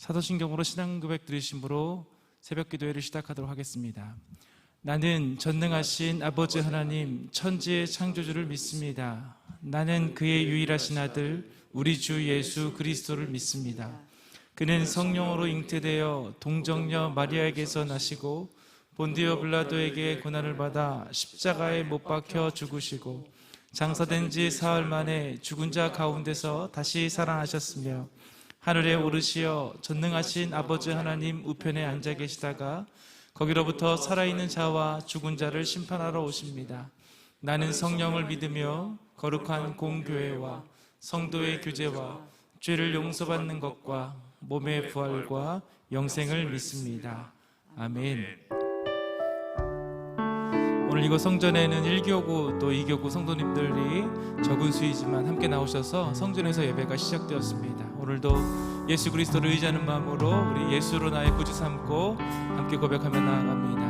사도신경으로 신앙 고백 드리심으로 새벽 기도회를 시작하도록 하겠습니다. 나는 전능하신 아버지 하나님 천지의 창조주를 믿습니다. 나는 그의 유일하신 아들 우리 주 예수 그리스도를 믿습니다. 그는 성령으로 잉태되어 동정녀 마리아에게서 나시고 본디오 빌라도에게 고난을 받아 십자가에 못 박혀 죽으시고 장사된 지 사흘 만에 죽은 자 가운데서 다시 살아나셨으며 하늘에 오르시어 전능하신 아버지 하나님 우편에 앉아 계시다가 거기로부터 살아있는 자와 죽은 자를 심판하러 오십니다. 나는 성령을 믿으며 거룩한 공교회와 성도의 교제와 죄를 용서받는 것과 몸의 부활과 영생을 믿습니다. 아멘. 오늘 이곳 성전에는 1교구 또 2교구 성도님들이 적은 수이지만 함께 나오셔서 성전에서 예배가 시작되었습니다. 오늘도 예수 그리스도를 의지하는 마음으로 우리 예수로 나의 구주 삼고 함께 고백하며 나아갑니다.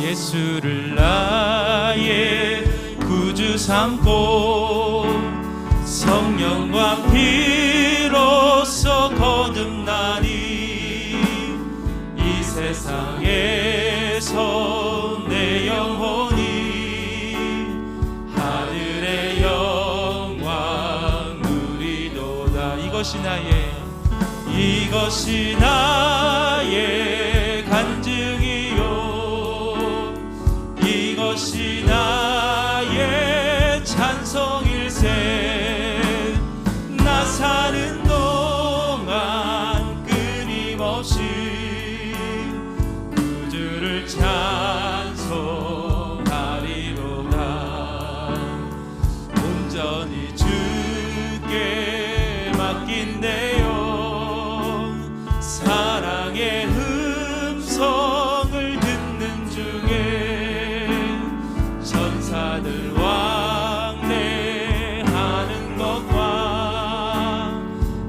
예수를 나의 구주 삼고 성령과 피로써 거듭나니 이 세상에서 내 영혼이 하늘의 영광 누리도다. 이것이 나의 간증이요 이것이 나의 찬송일세. 나 사는 동안 끊임없이 구주를 찬송하리로다. 온전히 주께 맡긴 내 사랑의 음성을 듣는 중에 천사들 왕래하는 것과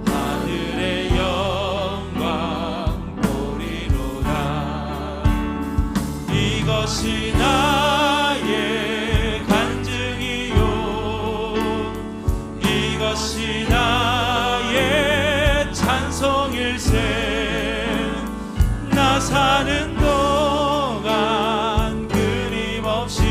하늘의 영광 보리로다. 이것이 나의 간증이요 이것이 나의 찬송일세. 나 사는 동안 끊임없이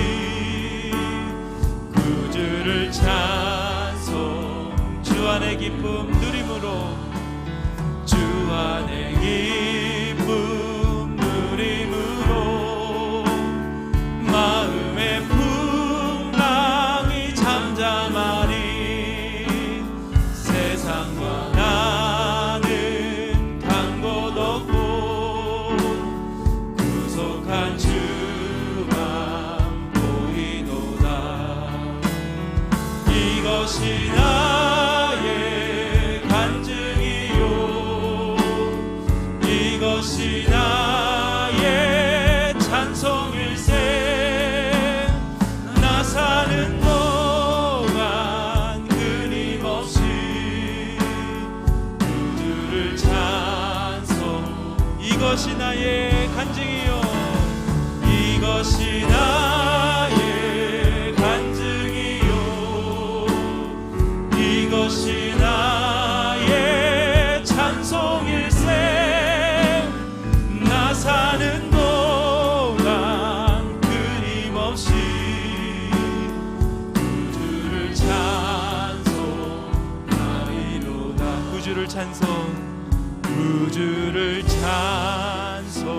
구주를 찬송. 주 안의 기쁨 누림으로 주 안의 기쁨 누림으로 마음의 풍랑이 잠잠하니 세상과 나는 간 곳 없고 구속한 주만 보이도다. 이것이 나의 간증이요 이것이 나의 찬송일세. 나 사는 동안 끊임없이 구주를 찬송. 이것이 나의 간증이요 이것이 나의 간증이요 이것이 나의 찬송일세. 나 사는 동안 끊임없이 구주를 찬송하리로다. 구주를 찬송 구주를 찬송하리로다.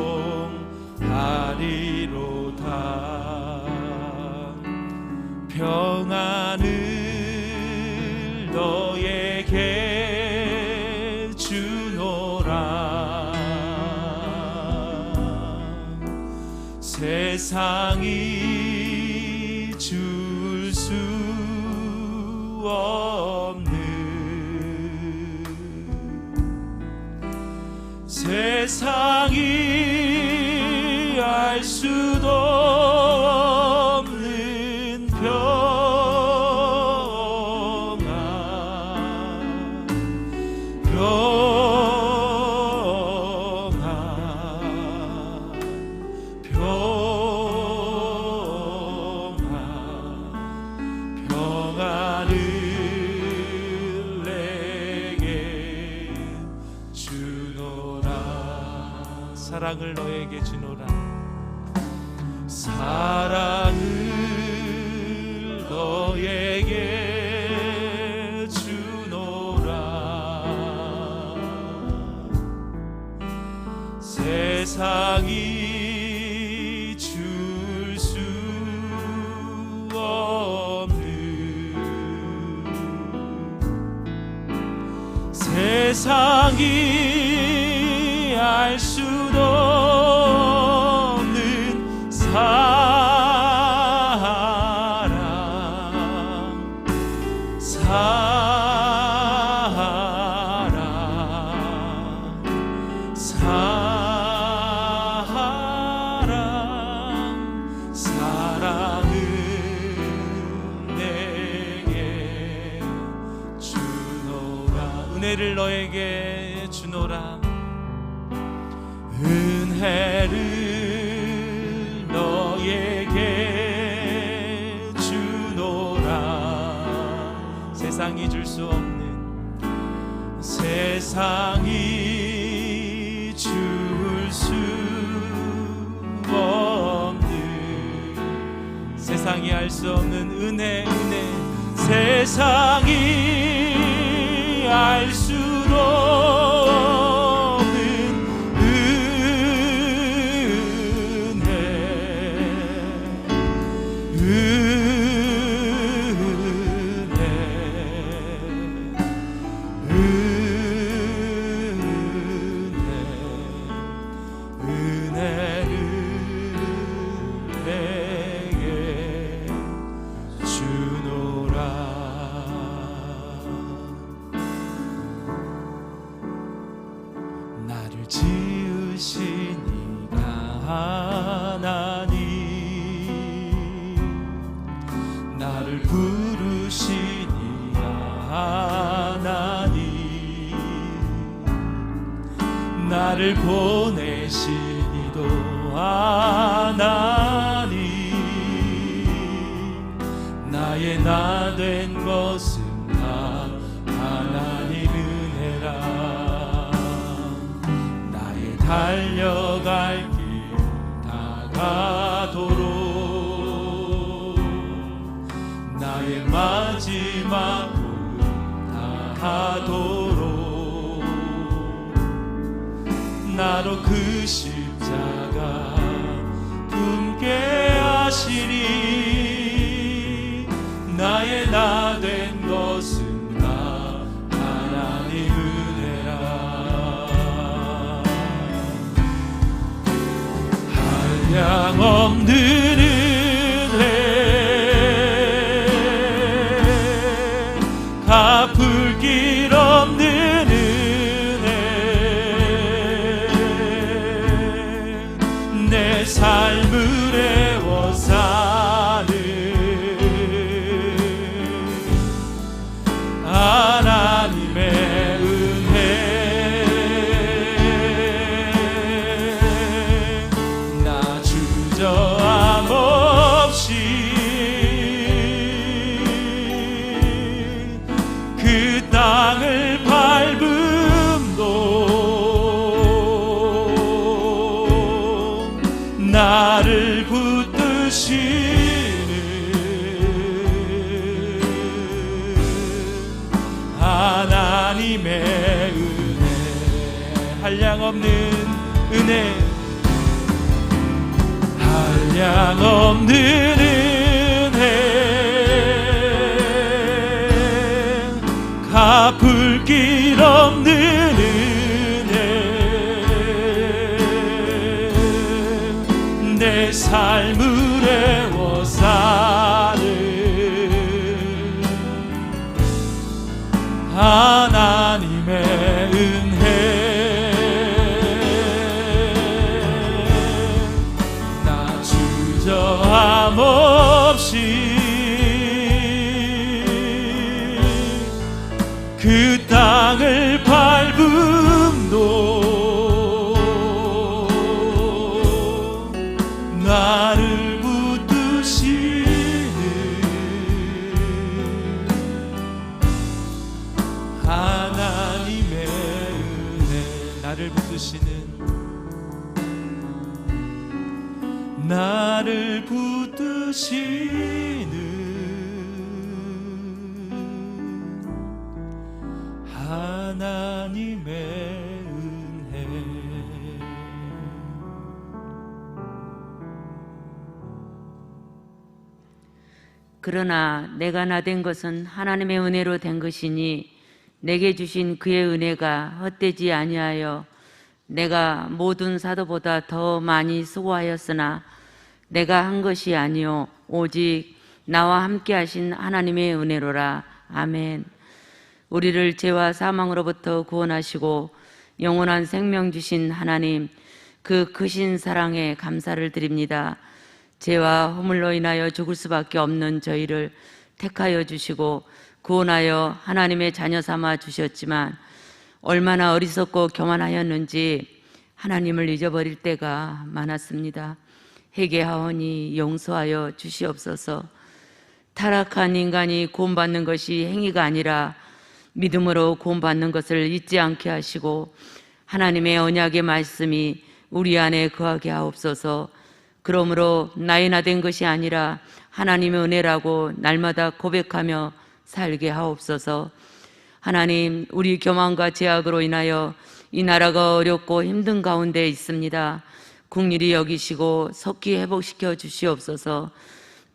평안을 너에게 주노라. 세상이 줄 수 없는 세상이 알 수도 없는 평안 평안을 내게 사랑을 너에게 주노라. 사랑을 너에게 주노라. 세상이 줄 수 없는, 세상이 알 수도 없는 사랑, 사랑, 사랑, 사랑은 내게 주노라. 은혜를 너에게 주노라. 은혜를 너에게 주노라. 세상이 줄 수 없는, 세상이 줄 수 없는, 세상이 알 수 없는 은혜, 은혜, 세상이 알 수도 없는 은혜, 은혜를 내게 주노라. 나를 지으신 이가 하나님, 나를 부르신 이가 하나님, 나를 보내신 이도 하나님, 나의 나 된 것은 다 하나님 은혜라. 나의 달려갈 길 다가도록, 나의 마지막 꿈 다하도록, 나로 그 십자가 품게 하시니, 나의 나 된 것은 다 하나님 은혜라. 한량 없는 은혜, 갚을 길 없는 은혜, 내 삶을 애워 사는 하나님의 은혜, 나 주저함 없이 그 땅을 밟음도 나를 붙드시는 하나님의 은혜, 한량 없는 은혜, 한량 없는 은혜, 갚을 길 없는 은혜, 내 삶을 애워 사는 하나님의 은혜, 나 주저함 없이 그 땅을 밟음도 나를 붙드시는 하나님의 은혜, 나를 붙드시는 나를 붙드시는 하나님의 은혜. 그러나 내가 나된 것은 하나님의 은혜로 된 것이니 내게 주신 그의 은혜가 헛되지 아니하여 내가 모든 사도보다 더 많이 수고하였으나 내가 한 것이 아니요 오직 나와 함께 하신 하나님의 은혜로라. 아멘. 우리를 죄와 사망으로부터 구원하시고 영원한 생명 주신 하나님, 그 크신 사랑에 감사를 드립니다. 죄와 허물로 인하여 죽을 수밖에 없는 저희를 택하여 주시고 구원하여 하나님의 자녀 삼아 주셨지만 얼마나 어리석고 교만하였는지 하나님을 잊어버릴 때가 많았습니다. 회개하오니 용서하여 주시옵소서. 타락한 인간이 구원받는 것이 행위가 아니라 믿음으로 구원받는 것을 잊지 않게 하시고 하나님의 언약의 말씀이 우리 안에 거하게 하옵소서. 그러므로 나의 나된 것이 아니라 하나님의 은혜라고 날마다 고백하며 살게 하옵소서. 하나님, 우리 교만과 죄악으로 인하여 이 나라가 어렵고 힘든 가운데 있습니다. 긍휼히 여기시고 속히 회복시켜 주시옵소서.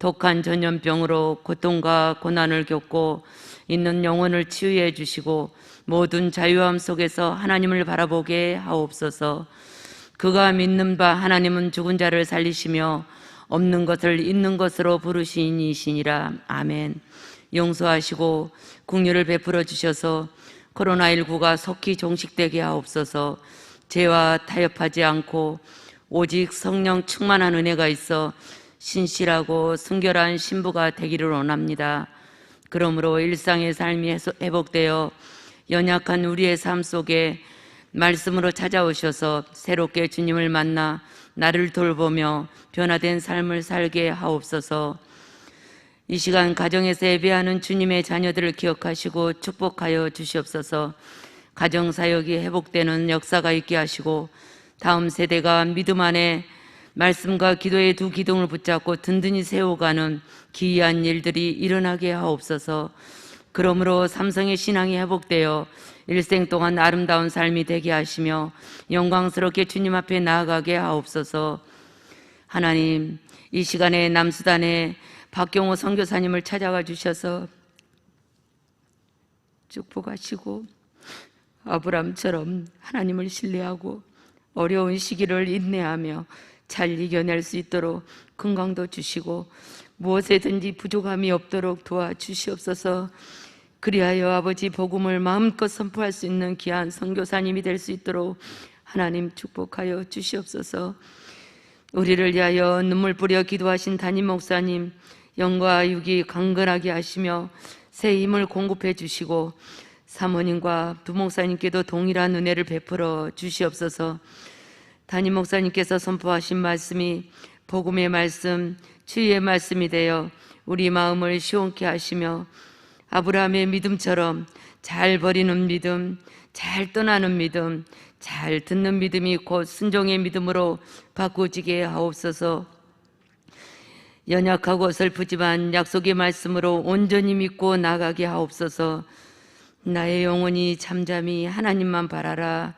독한 전염병으로 고통과 고난을 겪고 있는 영혼을 치유해 주시고 모든 자유함 속에서 하나님을 바라보게 하옵소서. 그가 믿는 바 하나님은 죽은 자를 살리시며 없는 것을 있는 것으로 부르시니시니라. 아멘. 용서하시고 긍휼을 베풀어 주셔서 코로나19가 속히 종식되게 하옵소서. 죄와 타협하지 않고 오직 성령 충만한 은혜가 있어 신실하고 순결한 신부가 되기를 원합니다. 그러므로 일상의 삶이 회복되어 연약한 우리의 삶 속에 말씀으로 찾아오셔서 새롭게 주님을 만나 나를 돌보며 변화된 삶을 살게 하옵소서. 이 시간 가정에서 예배하는 주님의 자녀들을 기억하시고 축복하여 주시옵소서. 가정사역이 회복되는 역사가 있게 하시고 다음 세대가 믿음 안에 말씀과 기도의 두 기둥을 붙잡고 든든히 세워가는 기이한 일들이 일어나게 하옵소서. 그러므로 삼성의 신앙이 회복되어 일생 동안 아름다운 삶이 되게 하시며 영광스럽게 주님 앞에 나아가게 하옵소서. 하나님, 이 시간에 남수단에 박경호 선교사님을 찾아가 주셔서 축복하시고 아브람처럼 하나님을 신뢰하고 어려운 시기를 인내하며 잘 이겨낼 수 있도록 건강도 주시고 무엇에든지 부족함이 없도록 도와주시옵소서. 그리하여 아버지 복음을 마음껏 선포할 수 있는 귀한 선교사님이 될 수 있도록 하나님 축복하여 주시옵소서. 우리를 위하여 눈물 뿌려 기도하신 담임 목사님 영과 육이 강건하게 하시며 새 힘을 공급해 주시고 사모님과 부목사님께도 동일한 은혜를 베풀어 주시옵소서. 담임 목사님께서 선포하신 말씀이 복음의 말씀, 주의 말씀이 되어 우리 마음을 시원케 하시며 아브라함의 믿음처럼 잘 버리는 믿음, 잘 떠나는 믿음, 잘 듣는 믿음이 곧 순종의 믿음으로 바꾸지게 하옵소서. 연약하고 슬프지만 약속의 말씀으로 온전히 믿고 나가게 하옵소서. 나의 영혼이 잠잠히 하나님만 바라라.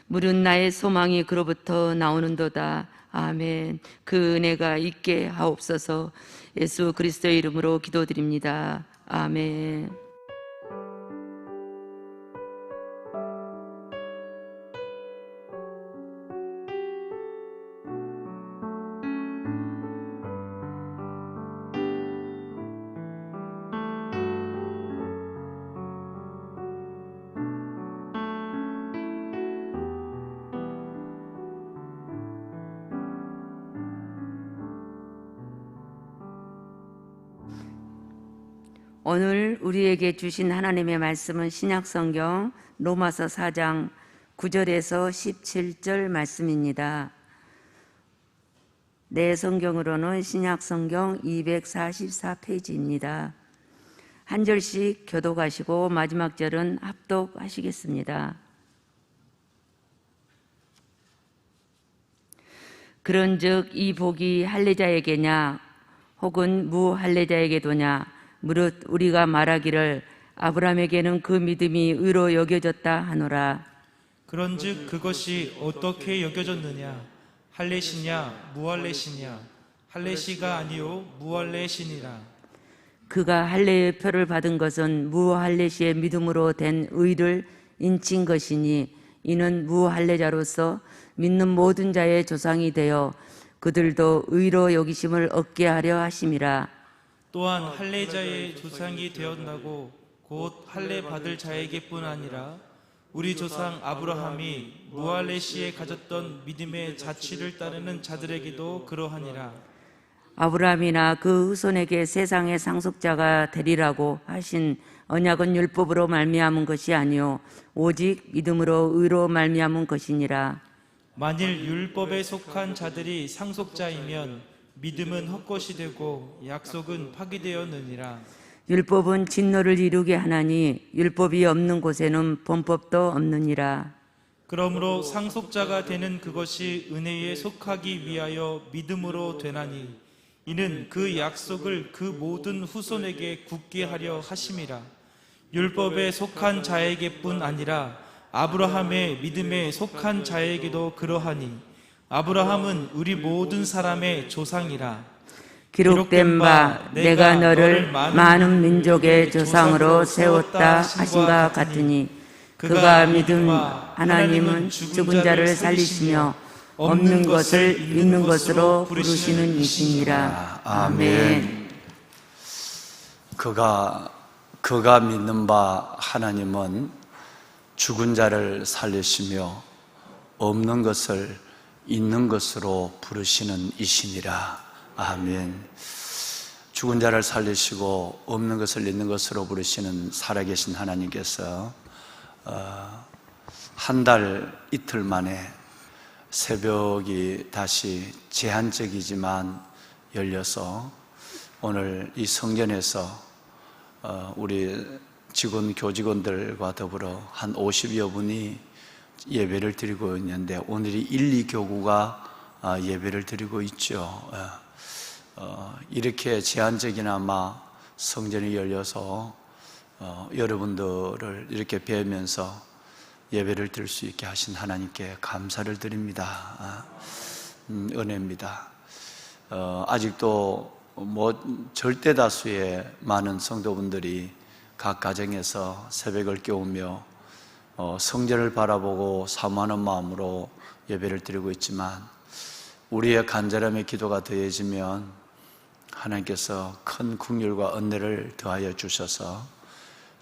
물은 나의 소망이 그로부터 나오는도다. 아멘. 그 은혜가 있게 하옵소서. 예수 그리스도의 이름으로 기도드립니다. 아멘. 오늘 우리에게 주신 하나님의 말씀은 신약성경 로마서 4장 9절에서 17절 말씀입니다. 내 성경으로는 신약성경 244페이지입니다. 한 절씩 교독하시고 마지막 절은 합독하시겠습니다. 그런즉 이 복이 할례자에게냐 혹은 무할례자에게도냐 무릇 우리가 말하기를 아브라함에게는 그 믿음이 의로 여겨졌다 하노라. 그런즉 그것이 어떻게 여겨졌느냐? 할례시냐 무할례시냐? 할례시가 아니요 무할례시니라. 그가 할례의 표를 받은 것은 무할례시의 믿음으로 된 의를 인친 것이니 이는 무할례자로서 믿는 모든 자의 조상이 되어 그들도 의로 여기심을 얻게 하려 하심이라. 또한 할례자의 조상이 되었나고 곧 할례 받을 자에게뿐 아니라 우리 조상 아브라함이 무할례시에 가졌던 믿음의 자취를 따르는 자들에게도 그러하니라. 아브라함이나 그 후손에게 세상의 상속자가 되리라고 하신 언약은 율법으로 말미암은 것이 아니요 오직 믿음으로 의로 말미암은 것이니라. 만일 율법에 속한 자들이 상속자이면 믿음은 헛것이 되고 약속은 파기되었느니라. 율법은 진노를 이루게 하나니 율법이 없는 곳에는 범법도 없느니라. 그러므로 상속자가 되는 그것이 은혜에 속하기 위하여 믿음으로 되나니 이는 그 약속을 그 모든 후손에게 굳게 하려 하심이라. 율법에 속한 자에게뿐 아니라 아브라함의 믿음에 속한 자에게도 그러하니 아브라함은 우리 모든 사람의 조상이라. 기록된 바 내가 너를 많은 민족의 조상으로 세웠다 하신가 같으니 그가 믿음 하나님은 죽은 자를 살리시며 없는 것을 있는 것으로 부르시는 이시니라. 아멘. 그가 믿는 바 하나님은 죽은 자를 살리시며 없는 것을 있는 것으로 부르시는 이시니라. 아멘. 죽은 자를 살리시고 없는 것을 있는 것으로 부르시는 살아계신 하나님께서 한 달 이틀 만에 새벽이 다시 제한적이지만 열려서 오늘 이 성전에서 우리 교직원들과 더불어 한 50여 분이 예배를 드리고 있는데 오늘이 1, 2교구가 예배를 드리고 있죠. 이렇게 제한적이나마 성전이 열려서 여러분들을 이렇게 뵈면서 예배를 드릴 수 있게 하신 하나님께 감사를 드립니다. 은혜입니다. 아직도 절대 다수의 많은 성도분들이 각 가정에서 새벽을 깨우며 성전을 바라보고 사모하는 마음으로 예배를 드리고 있지만 우리의 간절함의 기도가 더해지면 하나님께서 큰 긍휼과 은혜를 더하여 주셔서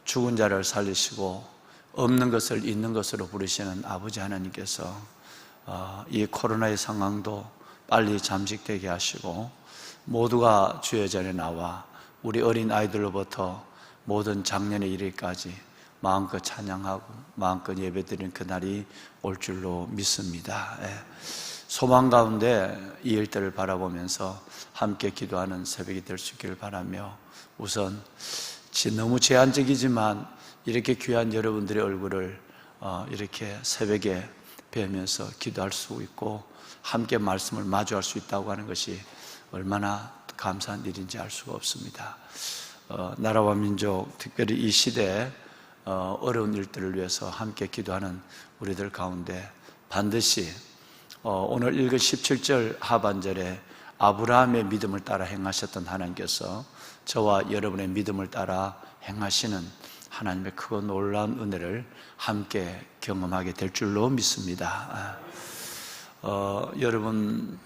죽은 자를 살리시고 없는 것을 있는 것으로 부르시는 아버지 하나님께서 이 코로나의 상황도 빨리 잠식되게 하시고 모두가 주의 전에 나와 우리 어린 아이들로부터 모든 작년에 이르기까지 마음껏 찬양하고 마음껏 예배드리는 그날이 올 줄로 믿습니다. 소망 가운데 이 일들을 바라보면서 함께 기도하는 새벽이 될 수 있기를 바라며 우선 너무 제한적이지만 이렇게 귀한 여러분들의 얼굴을 이렇게 새벽에 뵈면서 기도할 수 있고 함께 말씀을 마주할 수 있다고 하는 것이 얼마나 감사한 일인지 알 수가 없습니다. 나라와 민족, 특별히 이 시대에 어려운 일들을 위해서 함께 기도하는 우리들 가운데 반드시 오늘 읽은 17절 하반절에 아브라함의 믿음을 따라 행하셨던 하나님께서 저와 여러분의 믿음을 따라 행하시는 하나님의 크고 놀라운 은혜를 함께 경험하게 될 줄로 믿습니다. 여러분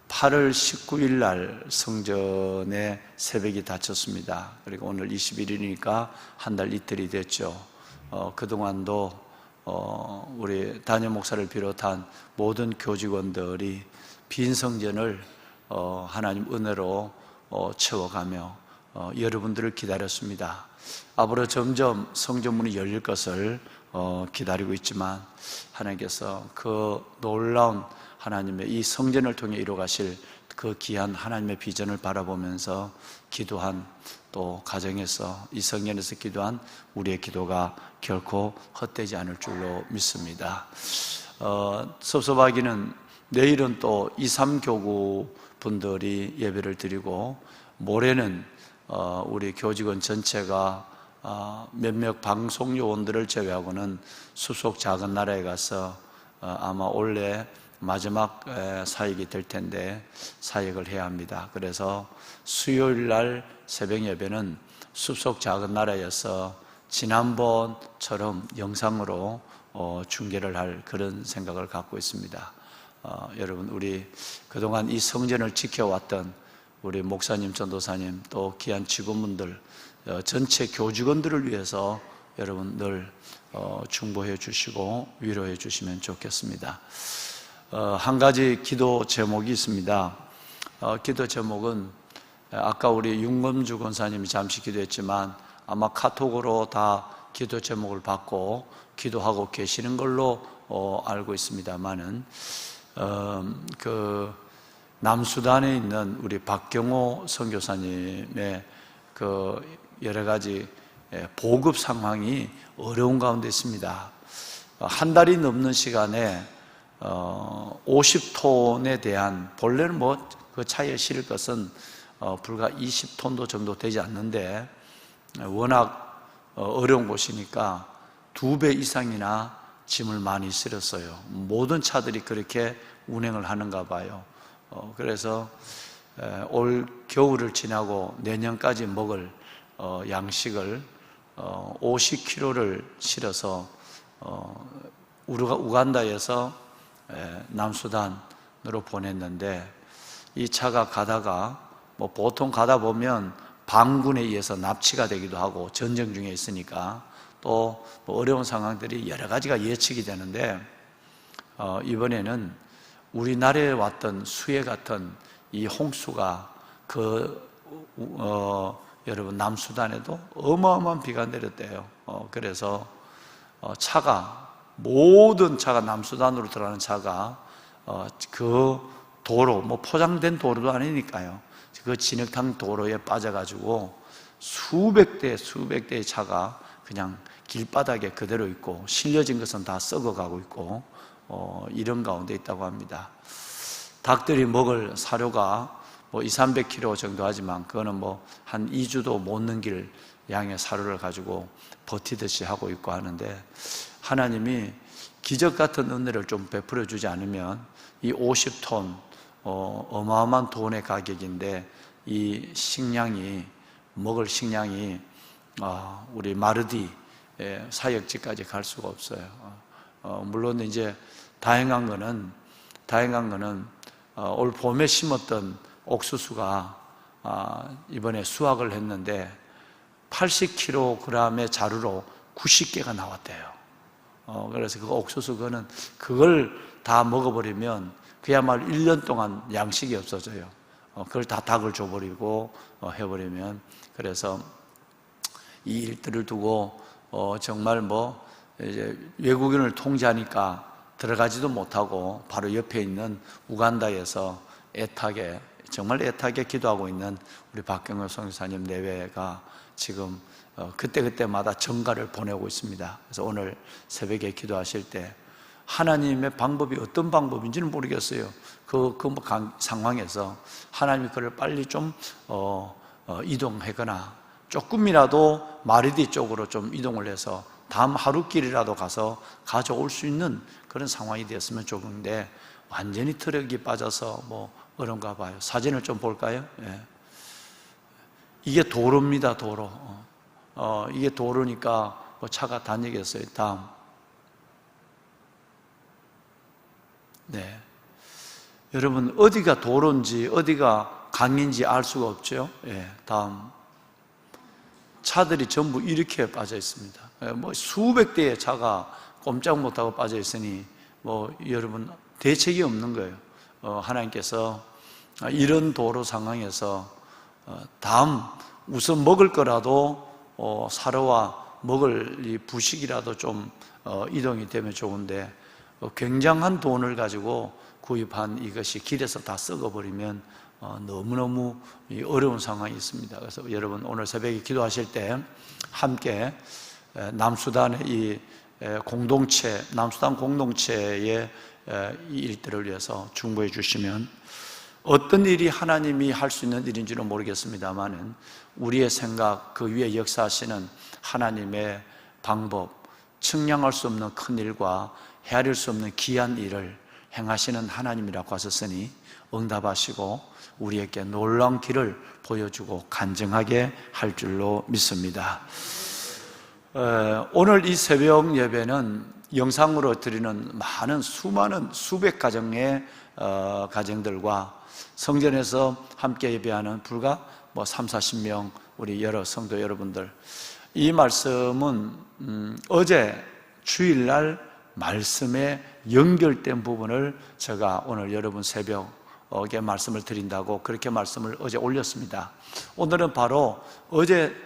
8월 19일 날 성전의 새벽이 닫혔습니다. 그리고 오늘 21일이니까 한 달 이틀이 됐죠. 그동안도 우리 담임 목사를 비롯한 모든 교직원들이 빈 성전을 하나님 은혜로 채워가며 여러분들을 기다렸습니다. 앞으로 점점 성전문이 열릴 것을 기다리고 있지만 하나님께서 그 놀라운 하나님의 이 성전을 통해 이루어가실 그 귀한 하나님의 비전을 바라보면서 기도한 또 가정에서 이 성전에서 기도한 우리의 기도가 결코 헛되지 않을 줄로 믿습니다. 섭섭하기는 내일은 또 23교구 분들이 예배를 드리고, 모레는 우리 교직원 전체가 몇몇 방송 요원들을 제외하고는 숲속 작은 나라에 가서 아마 올해 마지막 사역이 될 텐데 사역을 해야 합니다. 그래서 수요일 날 새벽 예배는 숲속 작은 나라에서 지난번처럼 영상으로 중계를 할 그런 생각을 갖고 있습니다. 여러분, 우리 그동안 이 성전을 지켜왔던 우리 목사님, 전도사님, 또 귀한 직원분들, 전체 교직원들을 위해서 여러분 늘 중보해 주시고 위로해 주시면 좋겠습니다. 한 가지 기도 제목이 있습니다. 기도 제목은 아까 우리 윤검주 권사님이 잠시 기도했지만 아마 카톡으로 다 기도 제목을 받고 기도하고 계시는 걸로 알고 있습니다만은 그 남수단에 있는 우리 박경호 선교사님의 그 여러 가지 보급 상황이 어려운 가운데 있습니다. 한 달이 넘는 시간에 50톤에 대한, 본래는 뭐 그 차에 실을 것은 불과 20톤도 정도 되지 않는데 워낙 어려운 곳이니까 2배 이상이나 짐을 많이 실었어요. 모든 차들이 그렇게 운행을 하는가 봐요. 그래서 올 겨울을 지나고 내년까지 먹을 양식을 50kg를 실어서 우간다에서 남수단으로 보냈는데, 이 차가 가다가 뭐 보통 가다 보면 반군에 의해서 납치가 되기도 하고 전쟁 중에 있으니까 또 뭐 어려운 상황들이 여러 가지가 예측이 되는데, 이번에는 우리나라에 왔던 수해 같은 이 홍수가 여러분 남수단에도 어마어마한 비가 내렸대요. 그래서 모든 차가 남수단으로 들어가는 차가 그 도로, 뭐 포장된 도로도 아니니까요, 그 진흙탕 도로에 빠져가지고 수백 대의 차가 그냥 길바닥에 그대로 있고 실려진 것은 다 썩어가고 있고 이런 가운데 있다고 합니다. 닭들이 먹을 사료가 뭐 200-300kg 정도 하지만 그거는 뭐 한 2주도 못 넘길 양의 사료를 가지고 버티듯이 하고 있고 하는데, 하나님이 기적 같은 은혜를 좀 베풀어 주지 않으면 이 50톤 어마어마한 돈의 가격인데 이 먹을 식량이 우리 마르디 사역지까지 갈 수가 없어요. 물론 이제 다행한 거는 올 봄에 심었던 옥수수가 이번에 수확을 했는데 80kg의 자루로 90개가 나왔대요. 그래서 그 옥수수 그걸 다 먹어버리면 그야말로 1년 동안 양식이 없어져요. 그걸 다 닭을 줘버리고 해버리면, 그래서 이 일들을 두고 정말 뭐 이제 외국인을 통제하니까 들어가지도 못하고 바로 옆에 있는 우간다에서 정말 애타게 기도하고 있는 우리 박경호 선교사님 내외가 지금 그때마다 전가를 보내고 있습니다. 그래서 오늘 새벽에 기도하실 때 하나님의 방법이 어떤 방법인지는 모르겠어요. 그 상황에서 하나님이 그를 빨리 좀 이동하거나 조금이라도 마르디 쪽으로 좀 이동을 해서 다음 하루길이라도 가서 가져올 수 있는 그런 상황이 되었으면 좋은데, 완전히 트럭이 빠져서 뭐 그런가 봐요. 사진을 좀 볼까요? 예. 이게 도로입니다, 도로. 이게 도로니까 뭐 차가 다니겠어요. 다음. 네. 여러분, 어디가 도로인지 어디가 강인지 알 수가 없죠. 예. 다음. 차들이 전부 이렇게 빠져 있습니다. 뭐 수백 대의 차가 꼼짝 못하고 빠져 있으니 뭐 여러분 대책이 없는 거예요. 하나님께서 이런 도로 상황에서 다음 우선 먹을 거라도 사료와 먹을 이 부식이라도 좀 이동이 되면 좋은데, 굉장한 돈을 가지고 구입한 이것이 길에서 다 썩어버리면 너무너무 어려운 상황이 있습니다. 그래서 여러분 오늘 새벽에 기도하실 때 함께 남수단의 이 공동체, 남수당 공동체의 이 일들을 위해서 중보해 주시면 어떤 일이 하나님이 할 수 있는 일인지는 모르겠습니다만은 우리의 생각, 그 위에 역사하시는 하나님의 방법, 측량할 수 없는 큰 일과 헤아릴 수 없는 귀한 일을 행하시는 하나님이라고 하셨으니 응답하시고 우리에게 놀라운 길을 보여주고 간증하게 할 줄로 믿습니다. 오늘 이 새벽 예배는 영상으로 드리는 수많은 수백 가정의 가정들과 성전에서 함께 예배하는 불과 3, 40명 우리 여러 성도 여러분들, 이 말씀은 어제 주일날 말씀에 연결된 부분을 제가 오늘 여러분 새벽에 말씀을 드린다고 그렇게 말씀을 어제 올렸습니다. 오늘은 바로 어제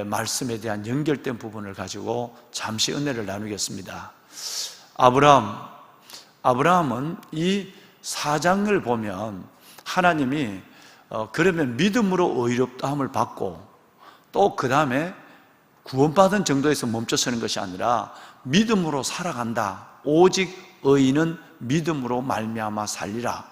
말씀에 대한 연결된 부분을 가지고 잠시 은혜를 나누겠습니다. 아브라함은 이 4장을 보면 하나님이 그러면 믿음으로 의롭다함을 받고 또 그 다음에 구원받은 정도에서 멈춰서는 것이 아니라 믿음으로 살아간다. 오직 의인은 믿음으로 말미암아 살리라.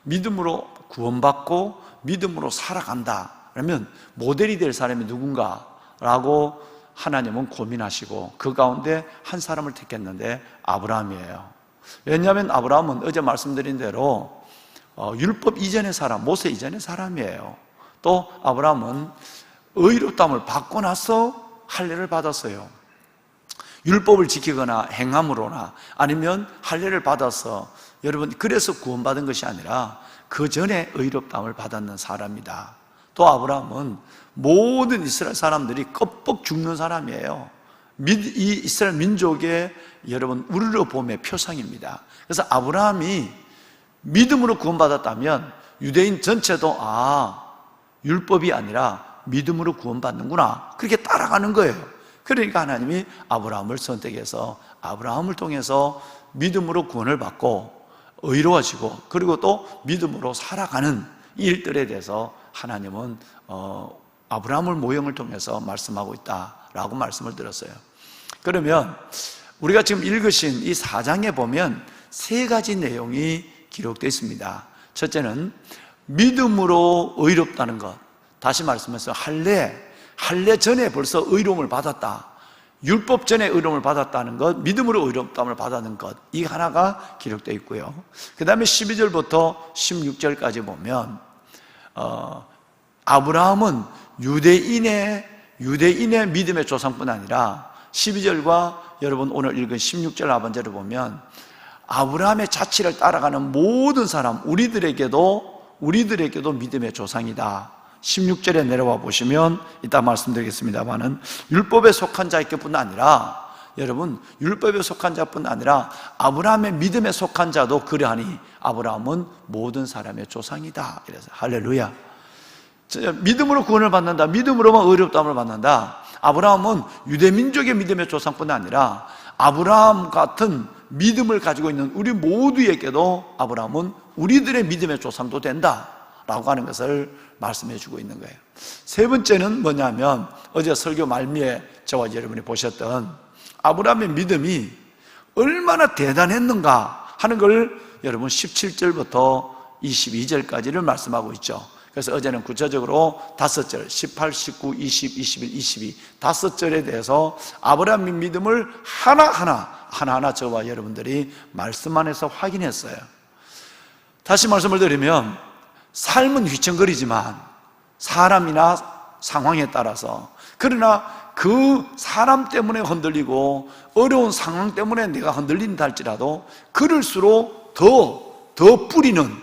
믿음으로 구원받고 믿음으로 살아간다. 그러면 모델이 될 사람이 누군가라고 하나님은 고민하시고 그 가운데 한 사람을 택했는데 아브라함이에요. 왜냐하면 아브라함은 어제 말씀드린 대로 율법 이전의 사람, 모세 이전의 사람이에요. 또 아브라함은 의롭다함을 받고 나서 할례를 받았어요. 율법을 지키거나 행함으로나 아니면 할례를 받아서 여러분 그래서 구원받은 것이 아니라 그 전에 의롭다함을 받았는 사람이다. 또 아브라함은 모든 이스라엘 사람들이 껍벅 죽는 사람이에요. 이 이스라엘 민족의 여러분 우르르봄의 표상입니다. 그래서 아브라함이 믿음으로 구원받았다면 유대인 전체도 율법이 아니라 믿음으로 구원받는구나 그렇게 따라가는 거예요. 그러니까 하나님이 아브라함을 선택해서 아브라함을 통해서 믿음으로 구원을 받고 의로워지고 그리고 또 믿음으로 살아가는 일들에 대해서 하나님은 아브라함을 모형을 통해서 말씀하고 있다라고 말씀을 드렸어요. 그러면 우리가 지금 읽으신 이 4장에 보면 세 가지 내용이 기록되어 있습니다. 첫째는 믿음으로 의롭다는 것. 다시 말씀해서 할례 전에 벌써 의로움을 받았다. 율법 전에 의로움을 받았다는 것, 믿음으로 의롭다함을 받았는 것, 이 하나가 기록되어 있고요. 그 다음에 12절부터 16절까지 보면 아브라함은 유대인의 믿음의 조상뿐 아니라 12절과 여러분 오늘 읽은 16절 하반절을 보면 아브라함의 자취를 따라가는 모든 사람, 우리들에게도 믿음의 조상이다. 16절에 내려와 보시면 이따 말씀드리겠습니다만은 율법에 속한 자뿐 아니라 여러분 율법에 속한 자뿐 아니라 아브라함의 믿음에 속한 자도 그러하니 아브라함은 모든 사람의 조상이다. 이래서 할렐루야. 믿음으로 구원을 받는다. 믿음으로만 의롭다함을 받는다. 아브라함은 유대민족의 믿음의 조상뿐 아니라 아브라함 같은 믿음을 가지고 있는 우리 모두에게도 아브라함은 우리들의 믿음의 조상도 된다 라고 하는 것을 말씀해 주고 있는 거예요. 세 번째는 뭐냐면 어제 설교 말미에 저와 여러분이 보셨던 아브라함의 믿음이 얼마나 대단했는가 하는 걸 여러분 17절부터 22절까지를 말씀하고 있죠. 그래서 어제는 구체적으로 5절, 18, 19, 20, 21, 22 5절에 대해서 아브라함의 믿음을 하나하나 저와 여러분들이 말씀 안에서 확인했어요. 다시 말씀을 드리면 삶은 휘청거리지만 사람이나 상황에 따라서 그러나 그 사람 때문에 흔들리고 어려운 상황 때문에 내가 흔들린다 할지라도 그럴수록 더 뿌리는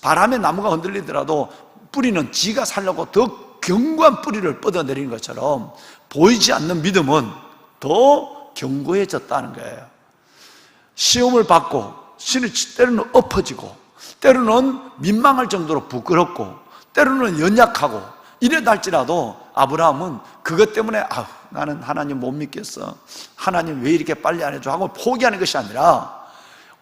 바람에 나무가 흔들리더라도 뿌리는 지가 살려고 더 견고한 뿌리를 뻗어내리는 것처럼 보이지 않는 믿음은 더 견고해졌다는 거예요. 시험을 받고 때로는 엎어지고 때로는 민망할 정도로 부끄럽고 때로는 연약하고 이래다 할지라도 아브라함은 그것 때문에 나는 하나님 못 믿겠어, 하나님 왜 이렇게 빨리 안 해줘 하고 포기하는 것이 아니라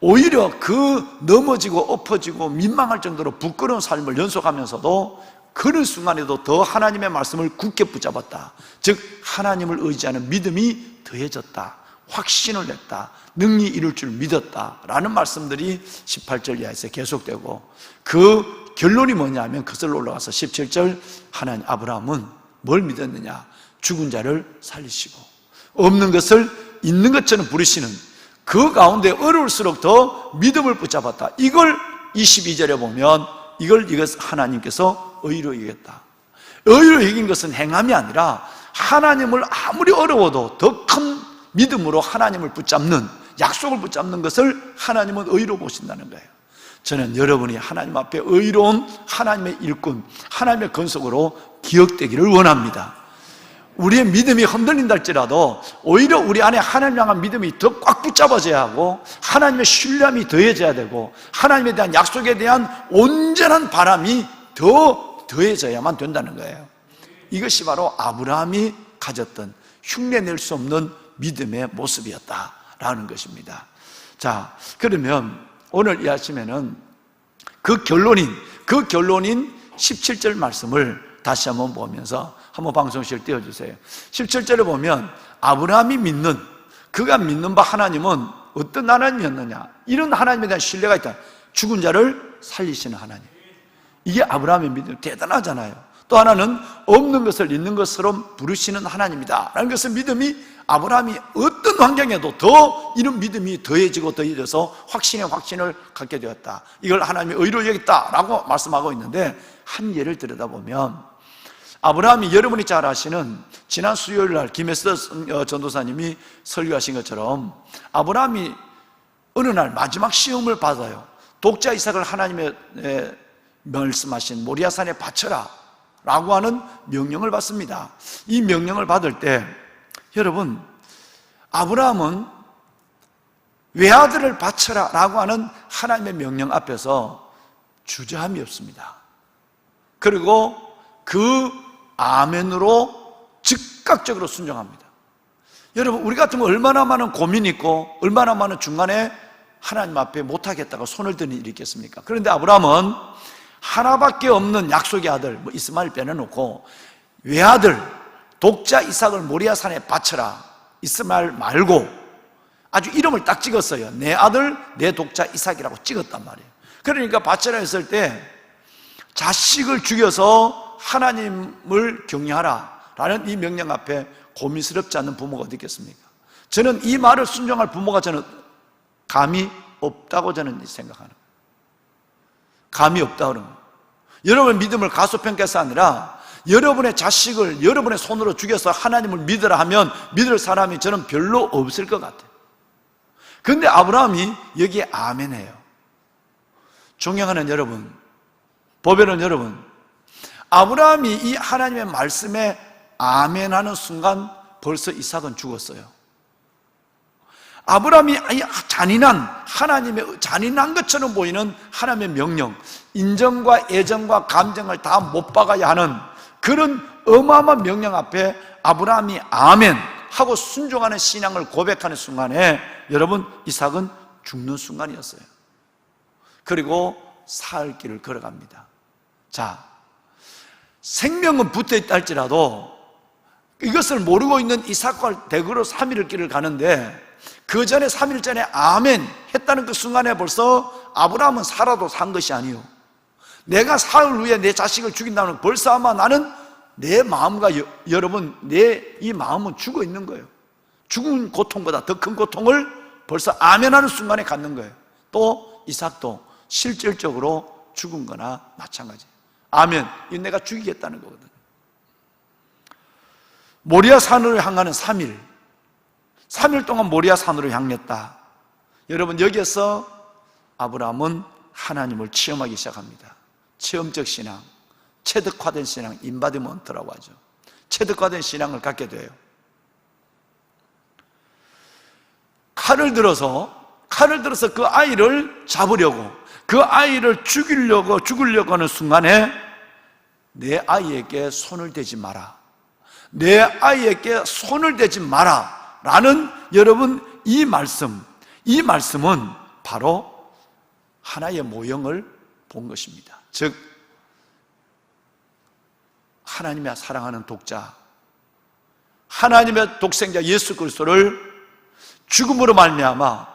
오히려 그 넘어지고 엎어지고 민망할 정도로 부끄러운 삶을 연속하면서도 그런 순간에도 더 하나님의 말씀을 굳게 붙잡았다. 즉 하나님을 의지하는 믿음이 더해졌다. 확신을 냈다. 능히 이룰 줄 믿었다. 라는 말씀들이 18절 이하에서 계속되고, 그 결론이 뭐냐면 그것을 올라가서 17절, 하나님 아브라함은 뭘 믿었느냐? 죽은 자를 살리시고 없는 것을 있는 것처럼 부르시는, 그 가운데 어려울수록 더 믿음을 붙잡았다. 이걸 22절에 보면 이것 하나님께서 의로 여겼다. 의로 여긴 것은 행함이 아니라 하나님을 아무리 어려워도 더 큰 믿음으로 하나님을 붙잡는, 약속을 붙잡는 것을 하나님은 의로 보신다는 거예요. 저는 여러분이 하나님 앞에 의로운 하나님의 일꾼, 하나님의 건속으로 기억되기를 원합니다. 우리의 믿음이 흔들린다 할지라도 오히려 우리 안에 하나님 향한 믿음이 더 꽉 붙잡아져야 하고, 하나님의 신뢰함이 더해져야 되고, 하나님에 대한 약속에 대한 온전한 바람이 더 더해져야만 된다는 거예요. 이것이 바로 아브라함이 가졌던 흉내낼 수 없는 믿음의 모습이었다라는 것입니다. 자, 그러면 오늘 이 아침에는 그 결론인 17절 말씀을 다시 한번 보면서, 한번 방송실 띄워주세요. 17절에 보면 아브라함이 믿는, 그가 믿는 바 하나님은 어떤 하나님이었느냐? 이런 하나님에 대한 신뢰가 있다. 죽은 자를 살리시는 하나님. 이게 아브라함의 믿음, 대단하잖아요. 또 하나는 없는 것을 있는 것처럼 부르시는 하나님이다 라는 것은 믿음이, 아브라함이 어떤 환경에도 더 이런 믿음이 더해지고 더해져서 확신을 갖게 되었다. 이걸 하나님의 의로 여겼다라고 말씀하고 있는데, 한 예를 들여다보면 아브라함이, 여러분이 잘 아시는 지난 수요일 날 김혜서 전도사님이 설교하신 것처럼, 아브라함이 어느 날 마지막 시험을 받아요. 독자 이삭을 하나님의 말씀하신 모리아산에 바쳐라 라고 하는 명령을 받습니다. 이 명령을 받을 때 여러분, 아브라함은 외아들을 바쳐라 라고 하는 하나님의 명령 앞에서 주저함이 없습니다. 그리고 그 아멘으로 즉각적으로 순종합니다. 여러분, 우리 같으면 얼마나 많은 고민이 있고 얼마나 많은 중간에 하나님 앞에 못하겠다고 손을 드는 일이 있겠습니까? 그런데 아브라함은 하나밖에 없는 약속의 아들 이스마엘 빼내놓고 외아들 독자 이삭을 모리아산에 바쳐라, 이스마엘 말고 아주 이름을 딱 찍었어요. 내 아들 내 독자 이삭이라고 찍었단 말이에요. 그러니까 바쳐라 했을 때 자식을 죽여서 하나님을 경외하라 라는 이 명령 앞에 고민스럽지 않는 부모가 어디 있겠습니까? 저는 이 말을 순종할 부모가 저는 감이 없다고 저는 생각하는 거예요. 감이 없다 그러면 여러분의 믿음을 가소평가해서 아니라 여러분의 자식을 여러분의 손으로 죽여서 하나님을 믿으라 하면 믿을 사람이 저는 별로 없을 것 같아요. 그런데 아브라함이 여기에 아멘해요. 존경하는 여러분, 보배는 여러분, 아브라함이 이 하나님의 말씀에 아멘하는 순간 벌써 이삭은 죽었어요. 아브라함이 하나님의 잔인한 것처럼 보이는 하나님의 명령, 인정과 애정과 감정을 다 못 박아야 하는 그런 어마어마한 명령 앞에 아브라함이 아멘 하고 순종하는 신앙을 고백하는 순간에 여러분, 이삭은 죽는 순간이었어요. 그리고 사흘 길을 걸어갑니다. 자, 생명은 붙어있다 할지라도 이것을 모르고 있는 이삭과 대거로 3일을 길을 가는데, 그 전에 3일 전에 아멘 했다는 그 순간에 벌써 아브라함은 살아도 산 것이 아니요, 내가 사흘 후에 내 자식을 죽인다면 벌써 아마 나는 내 마음과 여러분 내 이 마음은 죽어 있는 거예요. 죽은 고통보다 더 큰 고통을 벌써 아멘하는 순간에 갖는 거예요. 또 이삭도 실질적으로 죽은 거나 마찬가지예요. 아멘, 이 내가 죽이겠다는 거거든요. 모리아 산으로 향하는 3일 동안 모리아 산으로 향했다. 여러분, 여기에서 아브라함은 하나님을 체험하기 시작합니다. 체험적 신앙, 체득화된 신앙, 인바디먼트라고 하죠. 체득화된 신앙을 갖게 돼요. 칼을 들어서 그 아이를 잡으려고, 그 아이를 죽으려고 하는 순간에 내 아이에게 손을 대지 마라, 내 아이에게 손을 대지 마라 라는 여러분 이 말씀은 바로 하나의 모형을 본 것입니다. 즉 하나님의 사랑하는 독자, 하나님의 독생자 예수 그리스도를 죽음으로 말미암아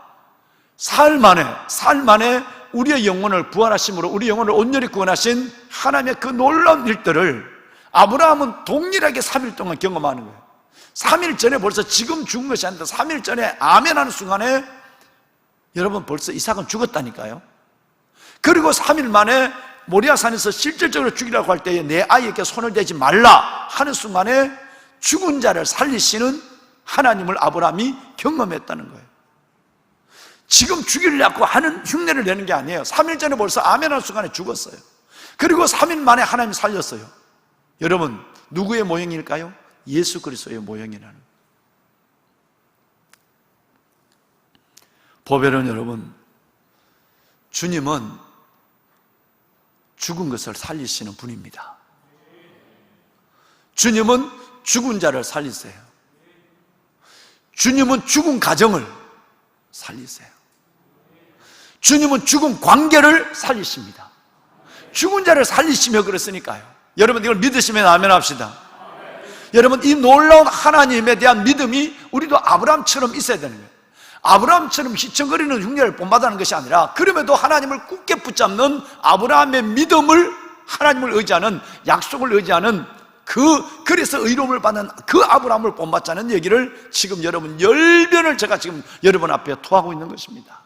사흘 만에 우리의 영혼을 부활하심으로 우리 영혼을 온전히 구원하신 하나님의 그 놀라운 일들을 아브라함은 동일하게 3일 동안 경험하는 거예요. 3일 전에 벌써 지금 죽은 것이 아니라 3일 전에 아멘 하는 순간에 여러분 벌써 이삭은 죽었다니까요. 그리고 3일 만에 모리아산에서 실질적으로 죽이라고 할 때에 내 아이에게 손을 대지 말라 하는 순간에 죽은 자를 살리시는 하나님을 아브라함이 경험했다는 거예요. 지금 죽이려고 하는 흉내를 내는 게 아니에요. 3일 전에 벌써 아멘 하는 순간에 죽었어요. 그리고 3일 만에 하나님이 살렸어요. 여러분 누구의 모형일까요? 예수 그리스도의 모형이라는. 보배는 여러분, 주님은 죽은 것을 살리시는 분입니다. 주님은 죽은 자를 살리세요. 주님은 죽은 가정을 살리세요. 주님은 죽은 관계를 살리십니다. 죽은 자를 살리시며 그랬으니까요. 여러분 이걸 믿으시면 아멘 합시다. 여러분 이 놀라운 하나님에 대한 믿음이 우리도 아브라함처럼 있어야 되는 거예요. 아브라함처럼 휘청거리는 흉내를 본받아는 것이 아니라 그럼에도 하나님을 굳게 붙잡는 아브라함의 믿음을, 하나님을 의지하는, 약속을 의지하는 그래서 의로움을 받는 그 아브라함을 본받자는 얘기를 지금 여러분 열변을 제가 지금 여러분 앞에 토하고 있는 것입니다.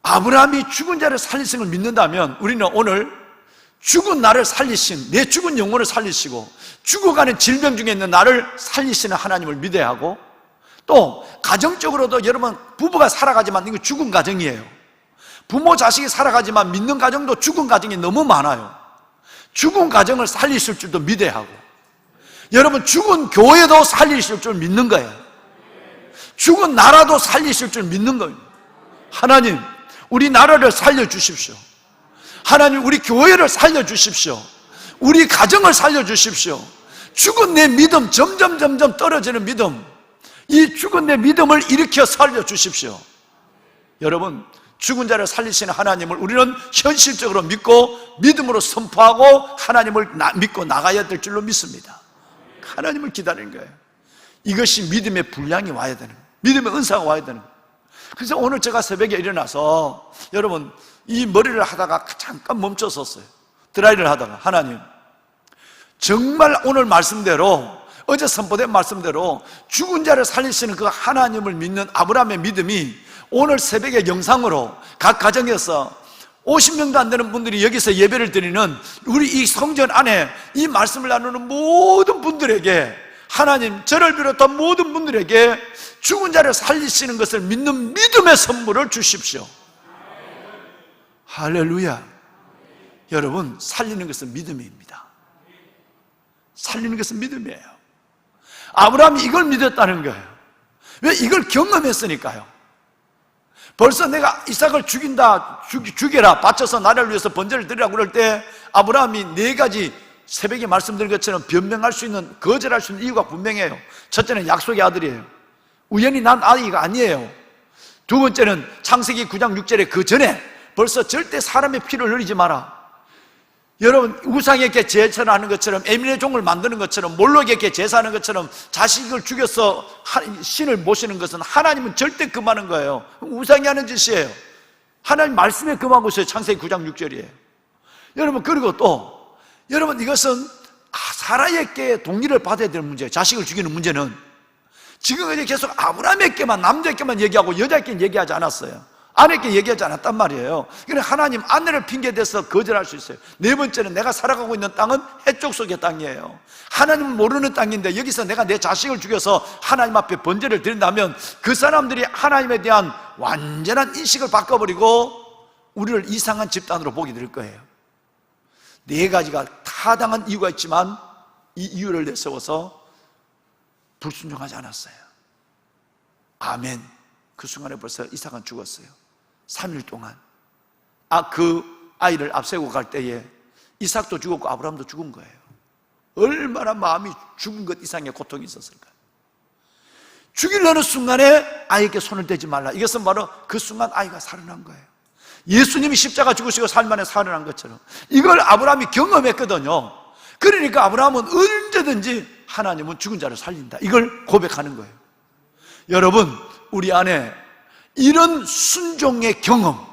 아브라함이 죽은 자를 살리신 걸 믿는다면 우리는 오늘 죽은 나를 살리신, 내 죽은 영혼을 살리시고 죽어가는 질병 중에 있는 나를 살리시는 하나님을 믿어야 하고, 또 가정적으로도 여러분 부부가 살아가지만 이거 죽은 가정이에요. 부모 자식이 살아가지만 믿는 가정도 죽은 가정이 너무 많아요. 죽은 가정을 살리실 줄도 믿어야 하고, 여러분 죽은 교회도 살리실 줄 믿는 거예요. 죽은 나라도 살리실 줄 믿는 거예요. 하나님 우리 나라를 살려주십시오. 하나님 우리 교회를 살려주십시오. 우리 가정을 살려주십시오. 죽은 내 믿음, 점점 떨어지는 믿음, 이 죽은 내 믿음을 일으켜 살려주십시오. 여러분 죽은 자를 살리시는 하나님을 우리는 현실적으로 믿고 믿음으로 선포하고 하나님을 믿고 나가야 될 줄로 믿습니다. 하나님을 기다리는 거예요. 이것이 믿음의 분량이 와야 되는 거예요. 믿음의 은사가 와야 되는 거예요. 그래서 오늘 제가 새벽에 일어나서 여러분 이 머리를 하다가 잠깐 멈춰섰어요. 드라이를 하다가 하나님 정말 오늘 말씀대로, 어제 선포된 말씀대로 죽은 자를 살리시는 그 하나님을 믿는 아브라함의 믿음이 오늘 새벽에 영상으로 각 가정에서 50명도 안 되는 분들이 여기서 예배를 드리는 우리 이 성전 안에 이 말씀을 나누는 모든 분들에게, 하나님 저를 비롯한 모든 분들에게 죽은 자를 살리시는 것을 믿는 믿음의 선물을 주십시오. 할렐루야. 여러분 살리는 것은 믿음입니다. 살리는 것은 믿음이에요. 아브라함이 이걸 믿었다는 거예요. 왜? 이걸 경험했으니까요. 벌써 내가 이삭을 죽여라, 바쳐서 나를 위해서 번제를 드리라고 그럴 때 아브라함이 4가지 새벽에 말씀드린 것처럼 변명할 수 있는, 거절할 수 있는 이유가 분명해요. 첫째는 약속의 아들이에요. 우연히 난 아이가 아니에요. 두 번째는 창세기 9장 6절에 그 전에 벌써 절대 사람의 피를 흘리지 마라. 여러분 우상에게 제사하는 것처럼, 에밀의 종을 만드는 것처럼, 몰록에게 제사하는 것처럼 자식을 죽여서 신을 모시는 것은 하나님은 절대 금하는 거예요. 우상이 하는 짓이에요. 하나님 말씀에 금하고 있어요. 창세기 9장 6절이에요 여러분 그리고 또 여러분 이것은 사라에게 동의를 받아야 될 문제예요. 자식을 죽이는 문제는 지금 계속 아브라함에게만, 남자에게만 얘기하고 여자에게는 얘기하지 않았어요. 아내에게 얘기하지 않았단 말이에요. 그러니까 하나님 아내를 핑계대서 거절할 수 있어요. 4번째는 내가 살아가고 있는 땅은 해쪽 속의 땅이에요. 하나님은 모르는 땅인데 여기서 내가 내 자식을 죽여서 하나님 앞에 번제를 드린다면 그 사람들이 하나님에 대한 완전한 인식을 바꿔버리고 우리를 이상한 집단으로 보게 될 거예요. 4가지가 타당한 이유가 있지만 이 이유를 내세워서 불순종하지 않았어요. 아멘. 그 순간에 벌써 이삭은 죽었어요. 3일 동안 그 아이를 앞세우고 갈 때에 이삭도 죽었고 아브라함도 죽은 거예요. 얼마나 마음이 죽은 것 이상의 고통이 있었을까요? 죽이려는 순간에 아이에게 손을 대지 말라. 이것은 바로 그 순간 아이가 살아난 거예요. 예수님이 십자가 죽으시고 4일 만에 살아난 것처럼 이걸 아브라함이 경험했거든요. 그러니까 아브라함은 언제든지 하나님은 죽은 자를 살린다. 이걸 고백하는 거예요. 여러분, 우리 안에 이런 순종의 경험,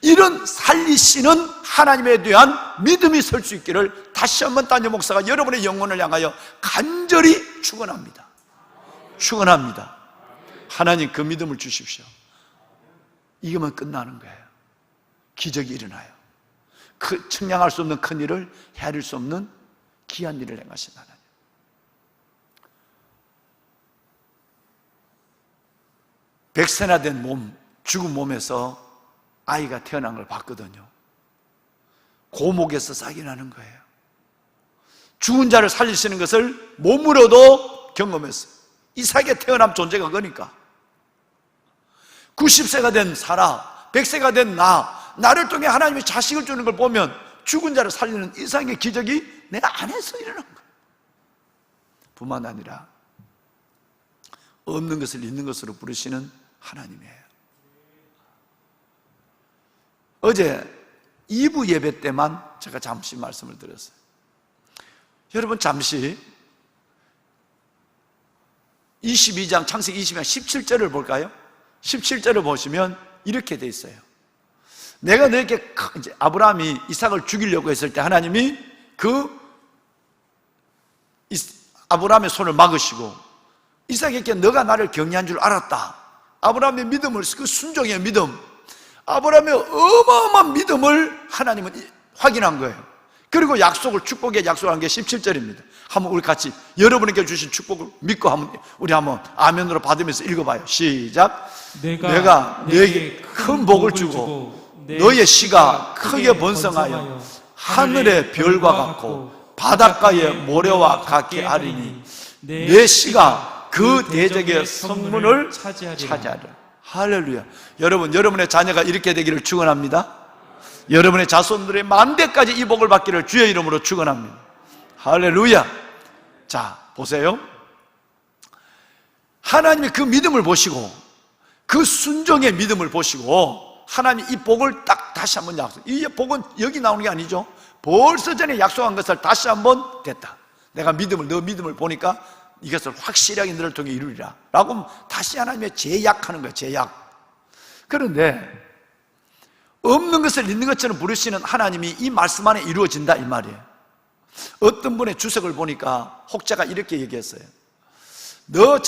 이런 살리시는 하나님에 대한 믿음이 설 수 있기를 다시 한번 담임 목사가 여러분의 영혼을 향하여 간절히 축원합니다. 축원합니다. 하나님 그 믿음을 주십시오. 이거면 끝나는 거예요. 기적이 일어나요. 그 측량할 수 없는 큰 일을 헤아릴 수 없는 귀한 일을 행하신 하나님. 백세나 된 몸, 죽은 몸에서 아이가 태어난 걸 봤거든요. 고목에서 싹이 나는 거예요. 죽은 자를 살리시는 것을 몸으로도 경험했어요. 이삭에 태어난 존재가 그러니까 90세가 된 사라, 100세가 된 나를 통해 하나님이 자식을 주는 걸 보면 죽은 자를 살리는 이상의 기적이 내 안에서 일어난 거예요. 뿐만 아니라 없는 것을 있는 것으로 부르시는 하나님이에요. 어제 2부 예배 때만 제가 잠시 말씀을 드렸어요. 여러분 잠시 22장 창세기 22장 17절을 볼까요? 17절을 보시면 이렇게 돼 있어요. 내가 너에게 이제 아브라함이 이삭을 죽이려고 했을 때 하나님이 아브라함의 손을 막으시고 이삭에게 너가 나를 경외한 줄 알았다. 아브라함의 믿음을, 그 순종의 믿음, 아브라함의 어마어마한 믿음을 하나님은 확인한 거예요. 그리고 축복의 약속을 한 게 17절입니다. 한번 우리 같이 여러분에게 주신 축복을 믿고 우리 한번 아멘으로 받으면서 읽어봐요. 시작. 내가 너에게 큰 복을 주고 너의 씨가 크게 번성하여 하늘의 별과 같고 바닷가의 모래와 같게 하리니 내 씨가 그 대적의 성문을 차지하리라. 할렐루야. 여러분, 여러분의 자녀가 이렇게 되기를 축원합니다. 여러분의 자손들의 만대까지 이 복을 받기를 주의 이름으로 축원합니다. 할렐루야. 자, 보세요. 하나님이 그 믿음을 보시고 그 순종의 믿음을 보시고 하나님이 이 복을 딱 다시 한번 약속. 이 복은 여기 나오는 게 아니죠. 벌써 전에 약속한 것을 다시 한번 됐다. 내가 너 믿음을 보니까 이것을 확실하게 너를 통해 이루리라 라고 다시 하나님의 제약하는 거예요. 제약. 그런데 없는 것을 있는 것처럼 부르시는 하나님이 이 말씀 안에 이루어진다 이 말이에요. 어떤 분의 주석을 보니까 혹자가 이렇게 얘기했어요. 너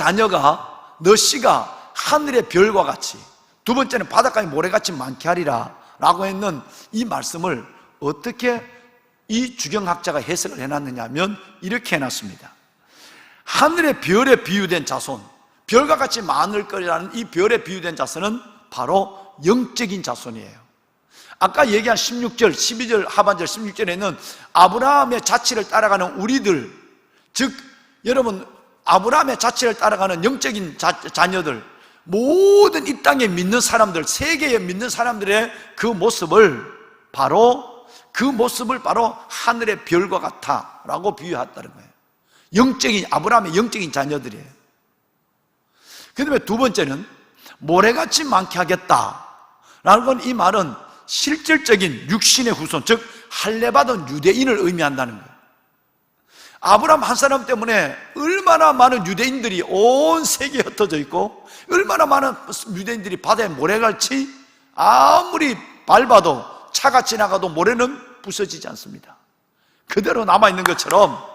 씨가 하늘의 별과 같이, 두 번째는 바닷가의 모래같이 많게 하리라 라고 했는 이 말씀을 어떻게 이 주경학자가 해석을 해놨느냐 하면 이렇게 해놨습니다. 하늘의 별에 비유된 자손, 별과 같이 많을 거라는 이 별에 비유된 자손은 바로 영적인 자손이에요. 아까 얘기한 16절, 12절 하반절 16절에는 아브라함의 자취를 따라가는 우리들, 즉 여러분 아브라함의 자취를 따라가는 영적인 자녀들, 모든 이 땅에 믿는 사람들, 세계에 믿는 사람들의 그 모습을 바로 하늘의 별과 같아 라고 비유했다는 거예요. 아브라함의 영적인 자녀들이에요. 그 다음에 두 번째는 모래같이 많게 하겠다 라는 건, 이 말은 실질적인 육신의 후손, 즉 할례받은 유대인을 의미한다는 거예요. 아브라함 한 사람 때문에 얼마나 많은 유대인들이 온 세계에 흩어져 있고 얼마나 많은 유대인들이 바다의 모래같이 아무리 밟아도, 차가 지나가도 모래는 부서지지 않습니다. 그대로 남아있는 것처럼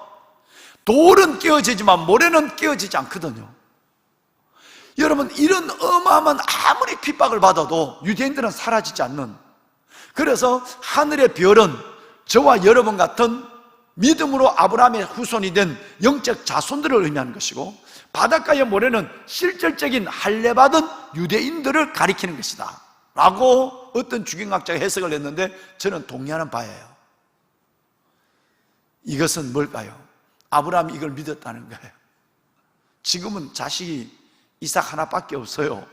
돌은 깨어지지만 모래는 깨어지지 않거든요. 여러분, 이런 어마어마한 아무리 핍박을 받아도 유대인들은 사라지지 않는, 그래서 하늘의 별은 저와 여러분 같은 믿음으로 아브라함의 후손이 된 영적 자손들을 의미하는 것이고, 바닷가의 모래는 실질적인 할례받은 유대인들을 가리키는 것이다 라고 어떤 주경학자가 해석을 했는데 저는 동의하는 바예요. 이것은 뭘까요? 아브라함이 이걸 믿었다는 거예요. 지금은 자식이 이삭 하나밖에 없어요.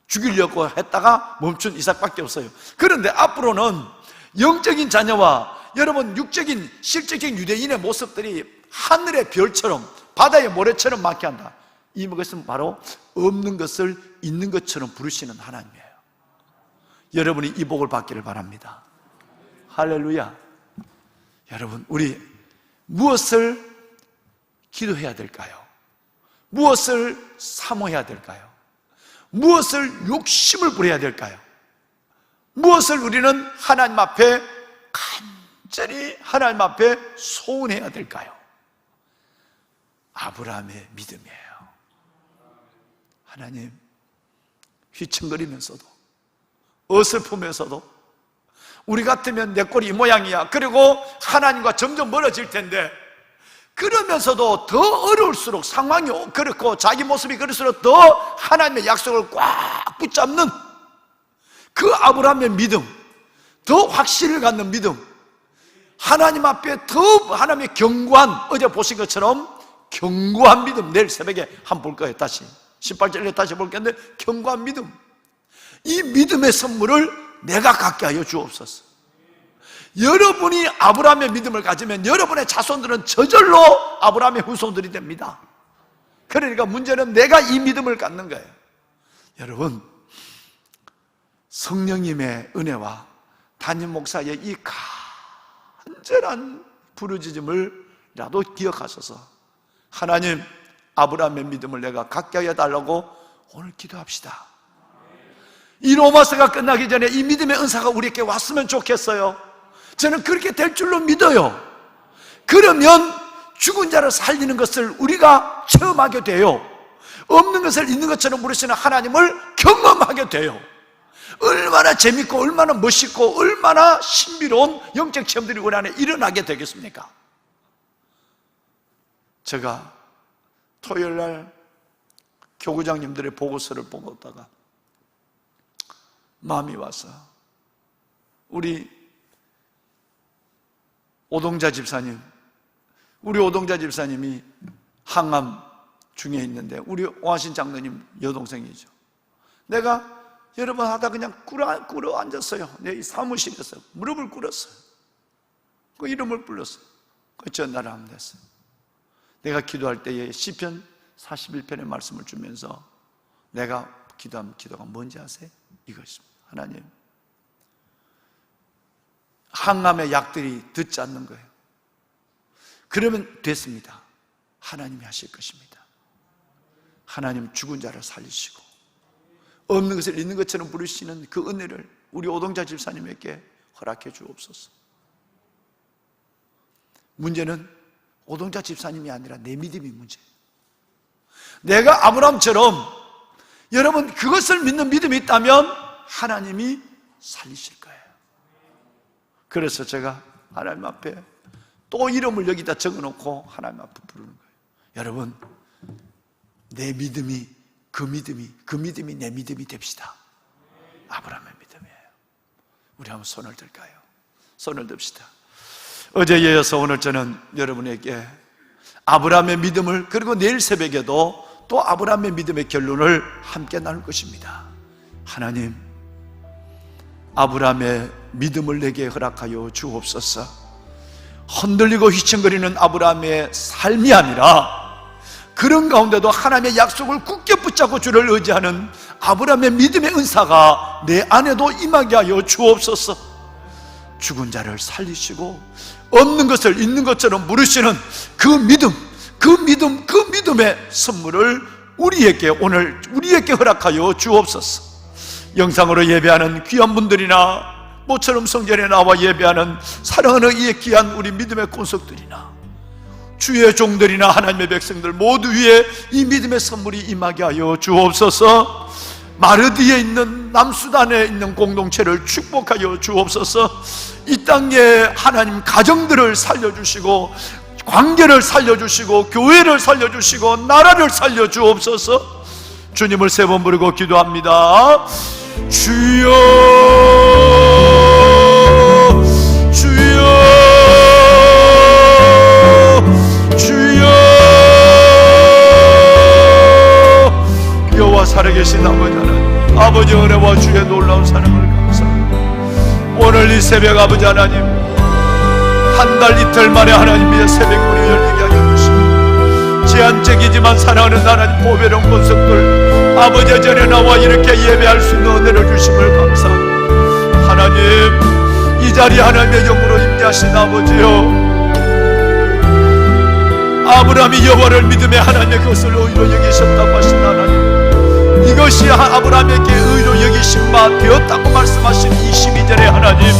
죽이려고 했다가 멈춘 이삭밖에 없어요. 그런데 앞으로는 영적인 자녀와 여러분 육적인 실적인 유대인의 모습들이 하늘의 별처럼 바다의 모래처럼 많게 한다. 이것은 바로 없는 것을 있는 것처럼 부르시는 하나님이에요. 여러분이 이 복을 받기를 바랍니다. 할렐루야. 여러분, 우리 무엇을 기도해야 될까요? 무엇을 사모해야 될까요? 무엇을 욕심을 부려야 될까요? 무엇을 우리는 하나님 앞에 간절히 하나님 앞에 소원해야 될까요? 아브라함의 믿음이에요. 하나님, 휘청거리면서도 어설프면서도 우리 같으면 내 꼴이 이 모양이야, 그리고 하나님과 점점 멀어질 텐데, 그러면서도 더 어려울수록 상황이 그렇고 자기 모습이 그럴수록 더 하나님의 약속을 꽉 붙잡는 그 아브라함의 믿음, 더 확신을 갖는 믿음, 하나님 앞에 더 하나님의 견고한, 어제 보신 것처럼 견고한 믿음. 내일 새벽에 한번 볼 거예요. 다시 18절에 다시 볼 건데, 견고한 믿음, 이 믿음의 선물을 내가 갖게 하여 주옵소서. 여러분이 아브라함의 믿음을 가지면 여러분의 자손들은 저절로 아브라함의 후손들이 됩니다. 그러니까 문제는 내가 이 믿음을 갖는 거예요. 여러분, 성령님의 은혜와 담임 목사의 이 간절한 부르짖음을라도 기억하셔서, 하나님, 아브라함의 믿음을 내가 갖게 하여 달라고 오늘 기도합시다. 이 로마서가 끝나기 전에 이 믿음의 은사가 우리에게 왔으면 좋겠어요. 저는 그렇게 될 줄로 믿어요. 그러면 죽은 자를 살리는 것을 우리가 체험하게 돼요. 없는 것을 있는 것처럼 부르시는 하나님을 경험하게 돼요. 얼마나 재밌고 얼마나 멋있고 얼마나 신비로운 영적 체험들이 우리 안에 일어나게 되겠습니까? 제가 토요일날 교구장님들의 보고서를 보다가 마음이 와서, 우리 오동자 집사님이 항암 중에 있는데, 우리 오하신 장로님 여동생이죠. 내가 여러 번 하다 그냥 꿇어 앉았어요. 내 사무실에서 무릎을 꿇었어요. 그 이름을 불렀어요. 그 전날을 하면 됐어요. 내가 기도할 때에 시편 41편의 말씀을 주면서 내가 기도한 기도가 뭔지 아세요? 이것입니다. 하나님, 항암의 약들이 듣지 않는 거예요. 그러면 됐습니다. 하나님이 하실 것입니다. 하나님, 죽은 자를 살리시고 없는 것을 있는 것처럼 부르시는 그 은혜를 우리 오동자 집사님에게 허락해 주옵소서. 문제는 오동자 집사님이 아니라 내 믿음이 문제예요. 내가 아브라함처럼 여러분 그것을 믿는 믿음이 있다면 하나님이 살리실 거예요. 그래서 제가 하나님 앞에 또 이름을 여기다 적어놓고 하나님 앞에 부르는 거예요. 여러분, 내 믿음이 그 믿음이 내 믿음이 됩시다. 아브라함의 믿음이에요. 우리 한번 손을 들까요? 손을 듭시다. 어제에 이어서 오늘 저는 여러분에게 아브라함의 믿음을, 그리고 내일 새벽에도 또 아브라함의 믿음의 결론을 함께 나눌 것입니다. 하나님, 아브라함의 믿음을 내게 허락하여 주옵소서. 흔들리고 휘청거리는 아브라함의 삶이 아니라 그런 가운데도 하나님의 약속을 굳게 붙잡고 주를 의지하는 아브라함의 믿음의 은사가 내 안에도 임하게 하여 주옵소서. 죽은 자를 살리시고 없는 것을 있는 것처럼 부르시는 그 믿음의 선물을 우리에게 허락하여 주옵소서. 영상으로 예배하는 귀한 분들이나 모처럼 성전에 나와 예배하는 사랑하는 이 귀한 우리 믿음의 권속들이나 주의 종들이나 하나님의 백성들 모두 위에 이 믿음의 선물이 임하게 하여 주옵소서. 마르디에 있는 남수단에 있는 공동체를 축복하여 주옵소서. 이 땅에 하나님 가정들을 살려주시고 관계를 살려주시고 교회를 살려주시고 나라를 살려주옵소서. 주님을 세 번 부르고 기도합니다. 주여, 주여, 주여. 여호와 살아계신 아버지 하나님, 아버지 은혜와 주의 놀라운 사랑을 감사합니다. 오늘 이 새벽 아버지 하나님, 한 달 이틀 만에 하나님의 새벽문이 열리게 하여 주시고 제한적이지만 사랑하는 하나님 보배로운 권속들 아버지 전에 나와 이렇게 예배할 수 있는 은혜를 주심을 감사합니다. 하나님, 이 자리에 하나님의 영으로 임재하신 아버지요, 아브라함이 여호와를 믿음에 하나님의 그것을 의로 여기셨다고 하신 하나님, 이것이 아브라함에게 의로 여기신 바 되었다고 말씀하신 22절의 하나님,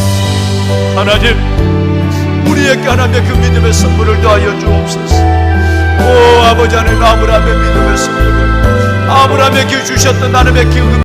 우리에게 하나님의 그 믿음의 선물을 더하여 주옵소서. 오 아버지 하나님, 아브라함의 믿음의 선물을, 아브라함에게 주셨던 하나님의 그